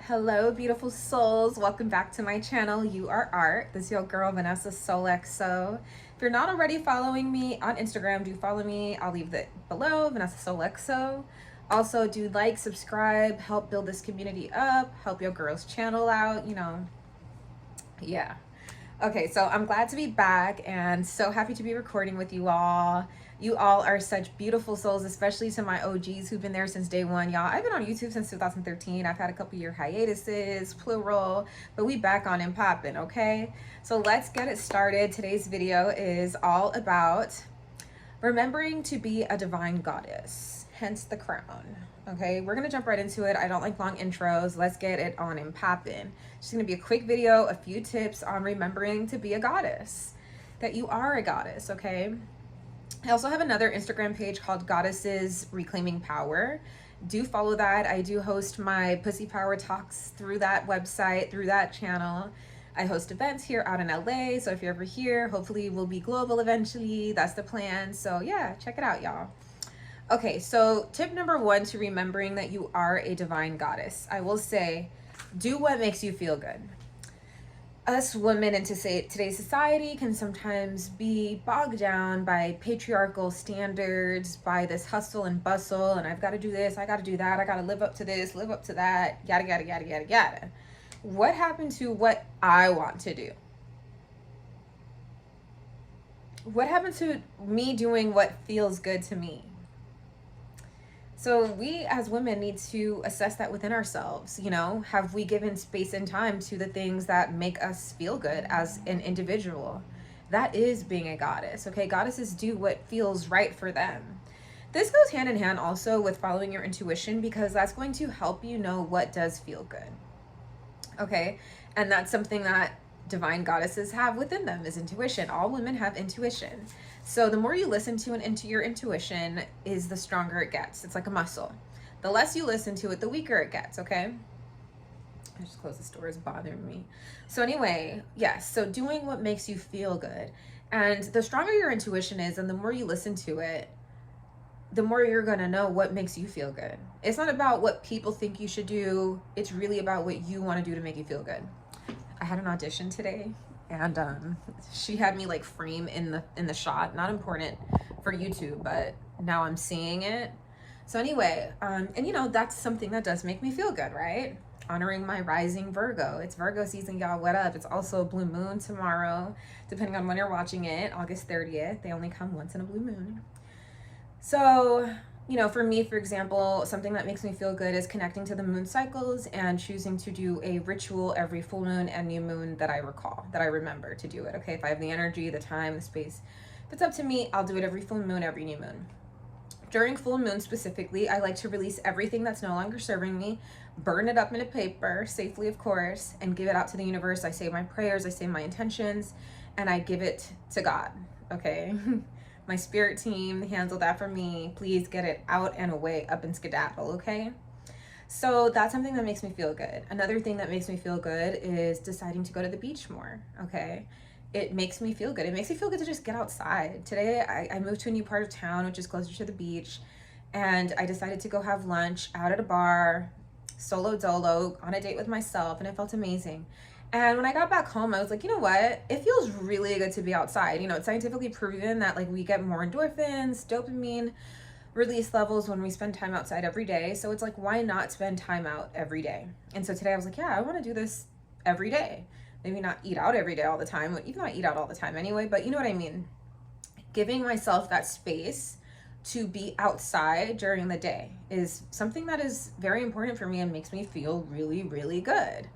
Hello, beautiful souls. Welcome back to my channel, You Are Art. This is your girl, Vanessa Solexo. If you're not already following me on Instagram, do follow me. I'll leave it below, Vanessa Solexo. Also, do like, subscribe, help build this community up, help your girl's channel out, yeah. Okay, so I'm glad to be back and so happy to be recording with you all. You all are such beautiful souls, especially to my OGs who've been there since day one. Y'all, I've been on YouTube since 2013. I've had a couple year hiatuses, plural, but we back on and popping, okay? So let's get it started. Today's video is all about remembering to be a divine goddess, hence the crown. Okay, we're gonna jump right into it. I don't like long intros. Let's get it on and popping. Just gonna be a quick video, a few tips on remembering to be a goddess, that you are a goddess, okay? I also have another Instagram page called Goddesses Reclaiming Power. Do follow that. I do host my Pussy Power Talks through that website, through that channel. I host events here out in LA, so if you're ever here, hopefully we'll be global eventually. That's the plan. So yeah, check it out, y'all. Okay, so tip number one to remembering that you are a divine goddess. I will say, do what makes you feel good. Us women in today's society can sometimes be bogged down by patriarchal standards, by this hustle and bustle, and I've got to do this, I got to do that, I got to live up to this, live up to that, yada, yada, yada, yada, yada. What happened to what I want to do? What happened to me doing what feels good to me? So we as women need to assess that within ourselves. Have we given space and time to the things that make us feel good as an individual? That is being a goddess, okay? Goddesses do what feels right for them. This goes hand in hand also with following your intuition, because that's going to help you know what does feel good, okay? And that's something that divine goddesses have within them, is intuition. All women have intuition. So the more you listen to and into your intuition is the stronger it gets. It's like a muscle. The less you listen to it, the weaker it gets, okay? I just closed this door, it's bothering me. So anyway, yes, so doing what makes you feel good. And the stronger your intuition is and the more you listen to it, the more you're gonna know what makes you feel good. It's not about what people think you should do. It's really about what you wanna do to make you feel good. I had an audition today, and she had me like frame in the shot. Not important for YouTube, but now I'm seeing it. So anyway, and that's something that does make me feel good, right? Honoring my rising Virgo. It's Virgo season, y'all. What up? It's also a blue moon tomorrow, depending on when you're watching it, August 30th. They only come once in a blue moon. So for me, for example, something that makes me feel good is connecting to the moon cycles and choosing to do a ritual every full moon and new moon that I remember to do it, okay? If I have the energy, the time, the space. If it's up to me, I'll do it every full moon, every new moon. During full moon specifically, I like to release everything that's no longer serving me, burn it up in a paper, safely of course, and give it out to the universe. I say my prayers, I say my intentions, and I give it to God, okay? My spirit team handled that for me. Please get it out and away, up and skedaddle, okay? So that's something that makes me feel good. Another thing that makes me feel good is deciding to go to the beach more, okay? It makes me feel good. It makes me feel good to just get outside. Today, I moved to a new part of town, which is closer to the beach, and I decided to go have lunch out at a bar, solo dolo, on a date with myself, and it felt amazing. And when I got back home, I was like, you know what? It feels really good to be outside. It's scientifically proven that we get more endorphins, dopamine release levels when we spend time outside every day. So it's like, why not spend time out every day? And so today I was like, yeah, I want to do this every day. Maybe not eat out every day all the time, even though I eat out all the time anyway, but you know what I mean? Giving myself that space to be outside during the day is something that is very important for me and makes me feel really, really good.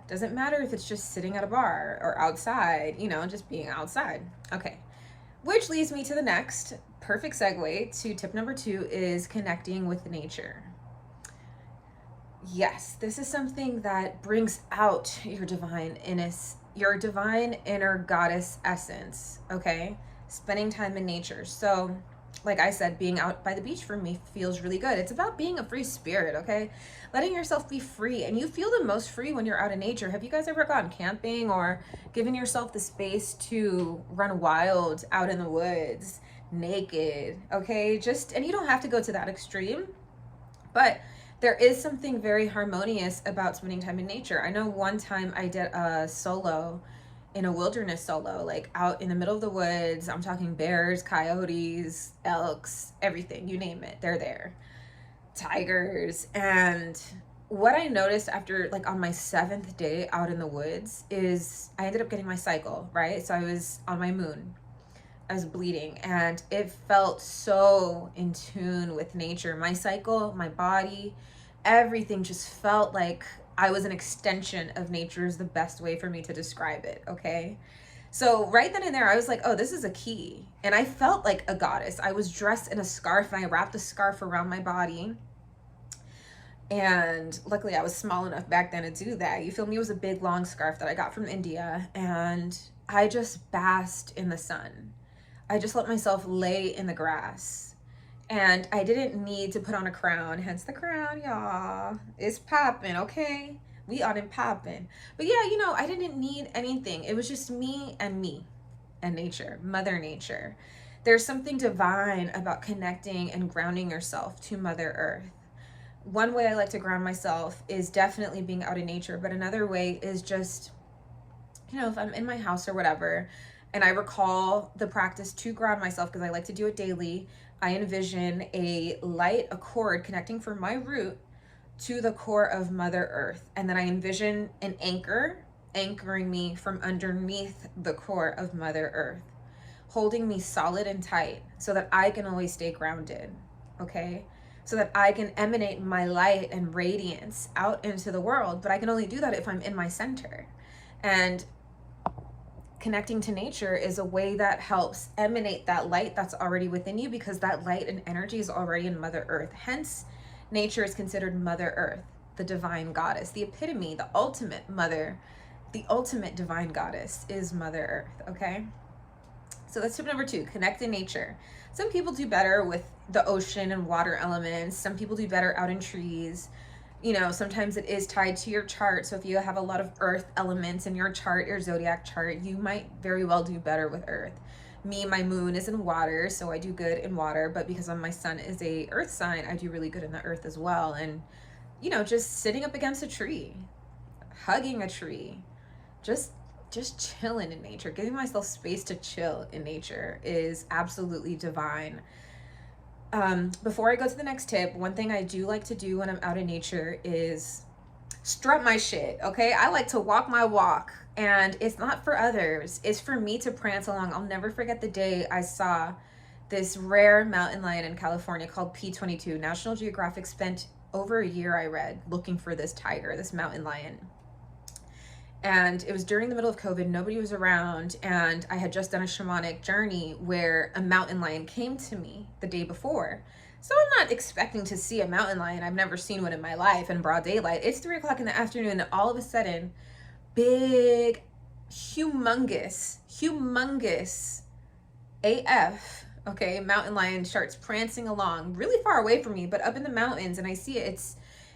Doesn't matter if it's just sitting at a bar or outside, just being outside. Okay, which leads me to the next perfect segue to tip number 2 is connecting with nature. Yes, this is something that brings out your divine inner goddess essence, okay? Spending time in nature. So like I said, being out by the beach for me feels really good. It's about being a free spirit, okay? Letting yourself be free. And you feel the most free when you're out in nature. Have you guys ever gone camping or given yourself the space to run wild out in the woods, naked, okay? And you don't have to go to that extreme, but there is something very harmonious about spending time in nature. I know one time I did a solo in a wilderness solo, like out in the middle of the woods. I'm talking bears, coyotes, elks, everything, you name it, they're there. Tigers. And what I noticed after, like, on my 7th day out in the woods is I ended up getting my cycle, right? So I was on my moon. I was bleeding, and it felt so in tune with nature. My cycle, my body, everything just felt like I was an extension of nature, is the best way for me to describe it, okay? So right then and there, I was like, oh, this is a key. And I felt like a goddess. I was dressed in a scarf, and I wrapped a scarf around my body. And luckily, I was small enough back then to do that. You feel me? It was a big, long scarf that I got from India. And I just basked in the sun. I just let myself lay in the grass. And I didn't need to put on a crown, hence the crown, y'all. It's popping, okay? We on and popping. But yeah, I didn't need anything. It was just me and nature, Mother Nature. There's something divine about connecting and grounding yourself to Mother Earth. One way I like to ground myself is definitely being out in nature, but another way is just, if I'm in my house or whatever, and I recall the practice to ground myself because I like to do it daily, I envision a cord connecting from my root to the core of Mother Earth. And then I envision an anchor anchoring me from underneath the core of Mother Earth, holding me solid and tight so that I can always stay grounded, okay? So that I can emanate my light and radiance out into the world. But I can only do that if I'm in my center. And connecting to nature is a way that helps emanate that light that's already within you, because that light and energy is already in Mother Earth. Hence, nature is considered Mother Earth, the divine goddess, the epitome, the ultimate mother, the ultimate divine goddess is Mother Earth, okay? So that's tip number 2, connect in nature. Some people do better with the ocean and water elements. Some people do better out in trees. Sometimes it is tied to your chart. So if you have a lot of earth elements in your chart, your zodiac chart, you might very well do better with earth. Me, my moon is in water, so I do good in water. But because my sun is a earth sign, I do really good in the earth as well. And, just sitting up against a tree, hugging a tree, just chilling in nature, giving myself space to chill in nature is absolutely divine. Before I go to the next tip, one thing I do like to do when I'm out in nature is strut my shit, okay? I like to walk my walk, and it's not for others. It's for me to prance along. I'll never forget the day I saw this rare mountain lion in California called P22. National Geographic spent over a year, I read, looking for this tiger, this mountain lion. And it was during the middle of COVID, nobody was around, and I had just done a shamanic journey where a mountain lion came to me the day before. So I'm not expecting to see a mountain lion. I've never seen one in my life in broad daylight. It's 3 o'clock in the afternoon, and all of a sudden, big, humongous AF, okay, mountain lion starts prancing along really far away from me, but up in the mountains, and I see it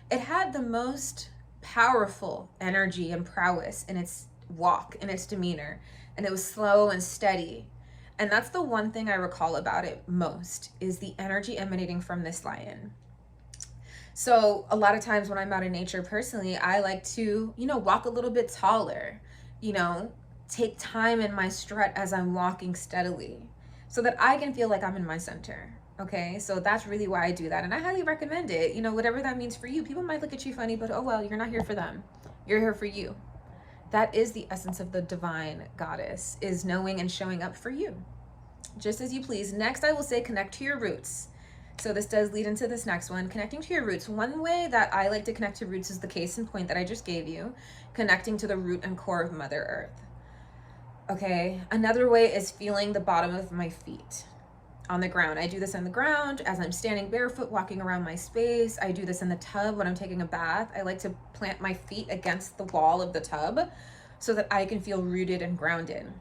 had the most powerful energy and prowess in its walk, in its demeanor, and it was slow and steady. And that's the one thing I recall about it most, is the energy emanating from this lion. So a lot of times when I'm out in nature personally, I like to, walk a little bit taller, take time in my strut as I'm walking steadily so that I can feel like I'm in my center. Okay, so that's really why I do that. And I highly recommend it. Whatever that means for you. People might look at you funny, but oh well, you're not here for them. You're here for you. That is the essence of the divine goddess, is knowing and showing up for you. Just as you please. Next, I will say connect to your roots. So this does lead into this next one, connecting to your roots. One way that I like to connect to roots is the case in point that I just gave you, connecting to the root and core of Mother Earth. Okay, another way is feeling the bottom of my feet on the ground. I do this on the ground as I'm standing barefoot walking around my space. I do this in the tub when I'm taking a bath. I like to plant my feet against the wall of the tub so that I can feel rooted and grounded.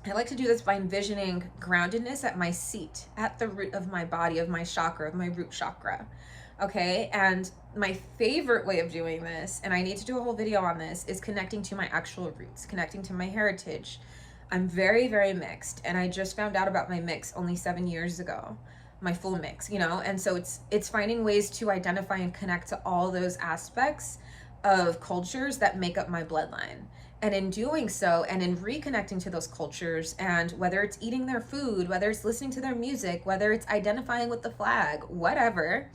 I like to do this by envisioning groundedness at my seat, at the root of my body, of my chakra, of my root chakra. Okay, and my favorite way of doing this, and I need to do a whole video on this, is connecting to my actual roots, connecting to my heritage. I'm very, very mixed, and I just found out about my mix only 7 years ago. my full mix, you know? And so it's finding ways to identify and connect to all those aspects of cultures that make up my bloodline. And in doing so, and in reconnecting to those cultures, and whether it's eating their food, whether it's listening to their music, whether it's identifying with the flag, whatever,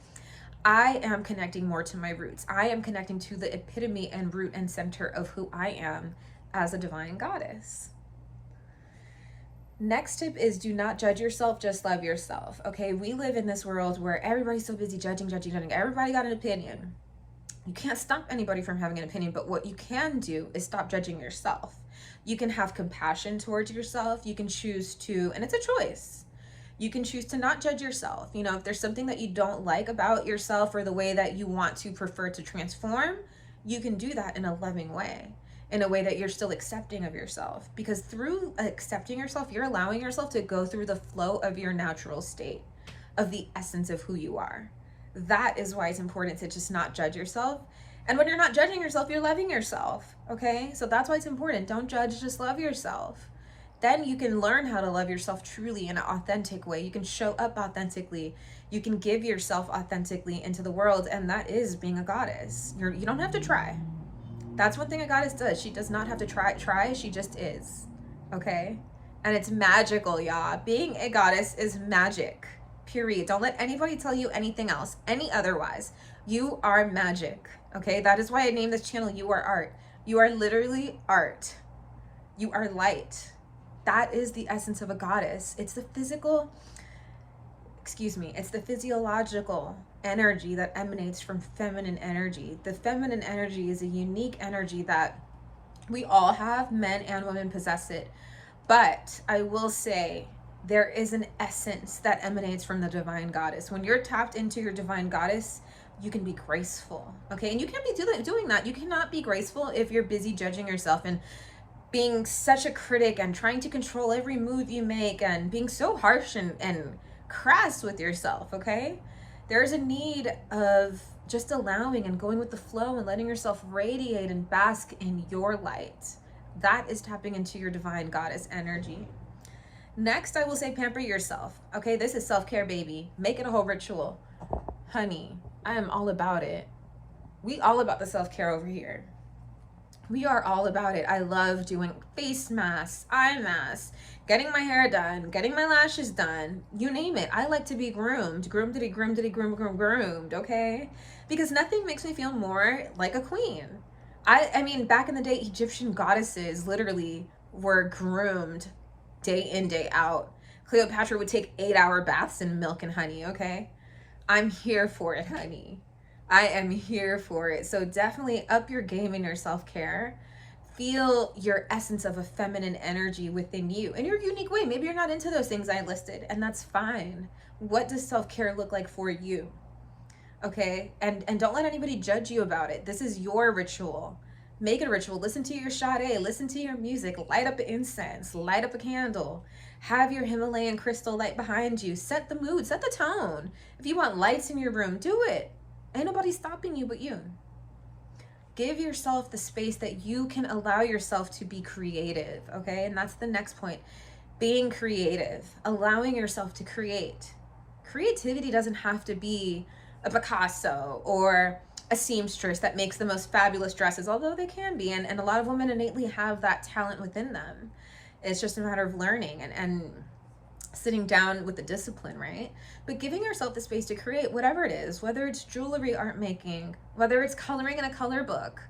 I am connecting more to my roots. I am connecting to the epitome and root and center of who I am as a divine goddess. Next tip is do not judge yourself, just love yourself. Okay, we live in this world where everybody's so busy judging. Everybody got an opinion. You can't stop anybody from having an opinion, but what you can do is stop judging yourself. You can have compassion towards yourself. You can choose to, and it's a choice. You can choose to not judge yourself. You know, if there's something that you don't like about yourself or the way that you want to prefer to transform, you can do that in a loving way, in a way that you're still accepting of yourself. Because through accepting yourself, you're allowing yourself to go through the flow of your natural state, of the essence of who you are. That is why it's important to just not judge yourself. And when you're not judging yourself, you're loving yourself, okay? So that's why it's important. Don't judge, just love yourself. Then you can learn how to love yourself truly in an authentic way. You can show up authentically. You can give yourself authentically into the world, and that is being a goddess. You don't have to try. That's one thing a goddess does. She does not have to try, she just is, okay? And it's magical, y'all. Being a goddess is magic, period. Don't let anybody tell you anything else, any otherwise. You are magic, okay? That is why I named this channel UAreArt. You are literally art. You are light. That is the essence of a goddess. It's the physiological energy that emanates from feminine energy. The feminine energy is a unique energy that we all have, men and women possess it. But I will say there is an essence that emanates from the divine goddess. When you're tapped into your divine goddess, you can be graceful, okay? And you can't be doing that. You cannot be graceful if you're busy judging yourself and being such a critic and trying to control every move you make and being so harsh and crass with yourself, okay? There's a need of just allowing and going with the flow and letting yourself radiate and bask in your light. That is tapping into your divine goddess energy. Next, I will say pamper yourself, okay? This is self-care, baby. Make it a whole ritual. Honey, I am all about it. We all about the self-care over here. We are all about it. I love doing face masks, eye masks, getting my hair done, getting my lashes done, you name it. I like to be groomed, okay? Because nothing makes me feel more like a queen. I mean, back in the day, Egyptian goddesses literally were groomed day in, day out. Cleopatra would take 8-hour baths in milk and honey, okay? I'm here for it, honey. I am here for it. So definitely up your game in your self-care. Feel your essence of a feminine energy within you in your unique way. Maybe you're not into those things I listed, and that's fine. What does self-care look like for you? Okay? And don't let anybody judge you about it. This is your ritual. Make it a ritual. Listen to your Sade, listen to your music, light up incense, light up a candle, have your Himalayan crystal light behind you. Set the mood, set the tone. If you want lights in your room, do it. Ain't nobody stopping you but you. Give yourself the space that you can allow yourself to be creative, okay? And that's the next point. Being creative, allowing yourself to create. Creativity doesn't have to be a Picasso or a seamstress that makes the most fabulous dresses, although they can be. And a lot of women innately have that talent within them. It's just a matter of learning and sitting down with the discipline, right? But giving yourself the space to create whatever it is, whether it's jewelry, art making, whether it's coloring in a color book,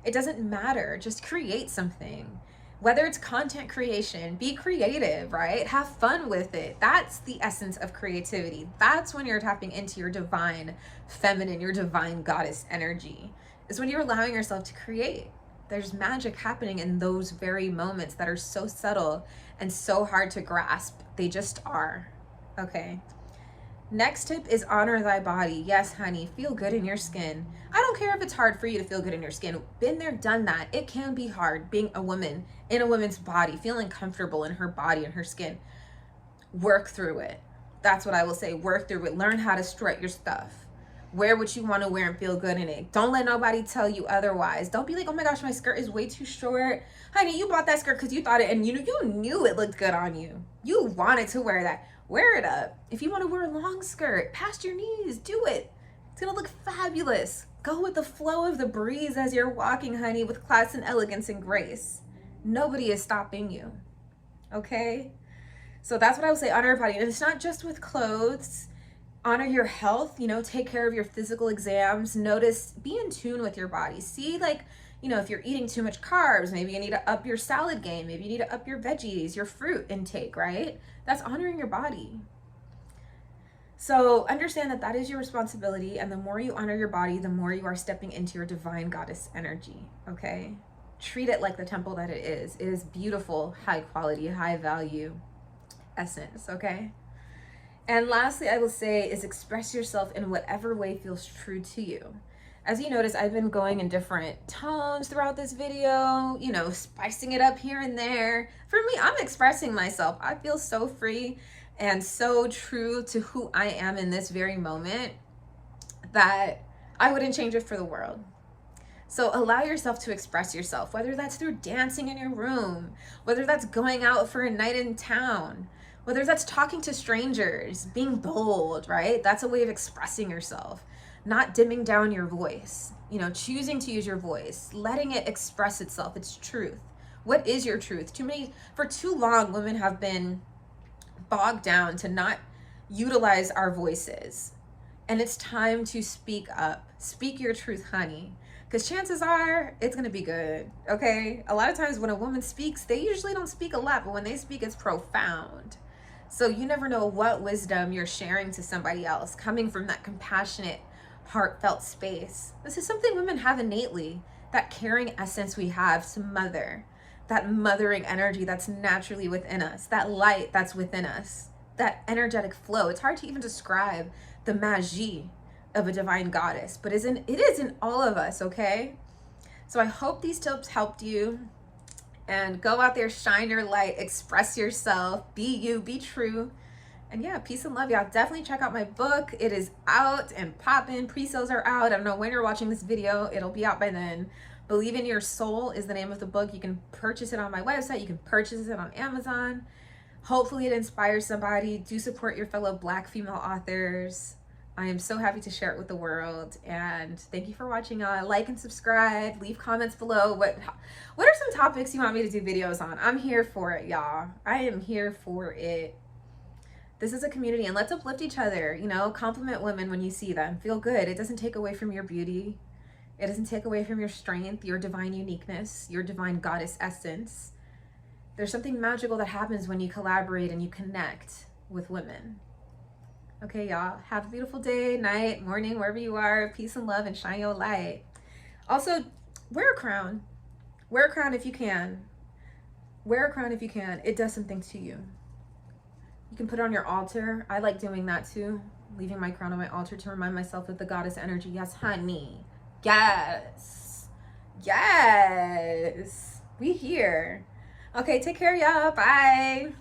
it doesn't matter. Just create something. Whether it's content creation, be creative, right? Have fun with it. That's the essence of creativity. That's when you're tapping into your divine feminine, your divine goddess energy. Is when you're allowing yourself to create. There's magic happening in those very moments that are so subtle and so hard to grasp. They just are, okay? Next tip is honor thy body. Yes, honey, feel good in your skin. I don't care if it's hard for you to feel good in your skin. Been there, done that. It can be hard being a woman in a woman's body, feeling comfortable in her body and her skin. Work through it. That's what I will say. Work through it. Learn how to strut your stuff. Wear what you want to wear and feel good in it. Don't let nobody tell you otherwise. Don't be like, oh my gosh, my skirt is way too short. Honey, you bought that skirt because you thought it, and you knew it looked good on you. You wanted to wear that. Wear it up. If you want to wear a long skirt past your knees, do it. It's going to look fabulous. Go with the flow of the breeze as you're walking, honey, with class and elegance and grace. Nobody is stopping you. Okay? So that's what I would say, honor your body. And it's not just with clothes. Honor your health, take care of your physical exams. Notice, be in tune with your body. See, like, if you're eating too much carbs, maybe you need to up your salad game. Maybe you need to up your veggies, your fruit intake, right? That's honoring your body. So understand that is your responsibility. And the more you honor your body, the more you are stepping into your divine goddess energy, okay? Treat it like the temple that it is. It is beautiful, high quality, high value essence, okay? And lastly, I will say is express yourself in whatever way feels true to you. As you notice, I've been going in different tones throughout this video, spicing it up here and there. For me, I'm expressing myself. I feel so free and so true to who I am in this very moment that I wouldn't change it for the world. So allow yourself to express yourself, whether that's through dancing in your room, whether that's going out for a night in town, whether that's talking to strangers, being bold, right? That's a way of expressing yourself, not dimming down your voice, choosing to use your voice, letting it express itself, its truth. What is your truth? For too long, women have been bogged down to not utilize our voices. And it's time to speak up. Speak your truth, honey. Because chances are it's going to be good, okay? A lot of times when a woman speaks, they usually don't speak a lot, but when they speak, it's profound. So you never know what wisdom you're sharing to somebody else, coming from that compassionate, heartfelt space. This is something women have innately, that caring essence we have to mother, that mothering energy that's naturally within us, that light that's within us, that energetic flow. It's hard to even describe the magie of a divine goddess, but it is in all of us, okay? So I hope these tips helped you. And go out there, shine your light, express yourself, be you, be true. And yeah, peace and love, y'all. Definitely check out my book. It is out and popping. Pre-sales are out. I don't know when you're watching this video. It'll be out by then. Believe in Your Soul is the name of the book. You can purchase it on my website. You can purchase it on Amazon. Hopefully it inspires somebody. Do support your fellow Black female authors. I am so happy to share it with the world, and thank you for watching. Like and subscribe, leave comments below. What are some topics you want me to do videos on? I'm here for it, y'all. I am here for it. This is a community, and let's uplift each other, compliment women when you see them. Feel good. It doesn't take away from your beauty. It doesn't take away from your strength, your divine uniqueness, your divine goddess essence. There's something magical that happens when you collaborate and you connect with women. Okay, y'all, have a beautiful day, night, morning, wherever you are. Peace and love, and shine your light. Also, wear a crown. Wear a crown if you can. Wear a crown if you can. It does something to you. You can put it on your altar. I like doing that too. Leaving my crown on my altar to remind myself of the goddess energy. Yes, honey. Yes. Yes. We here. Okay, take care, y'all. Bye.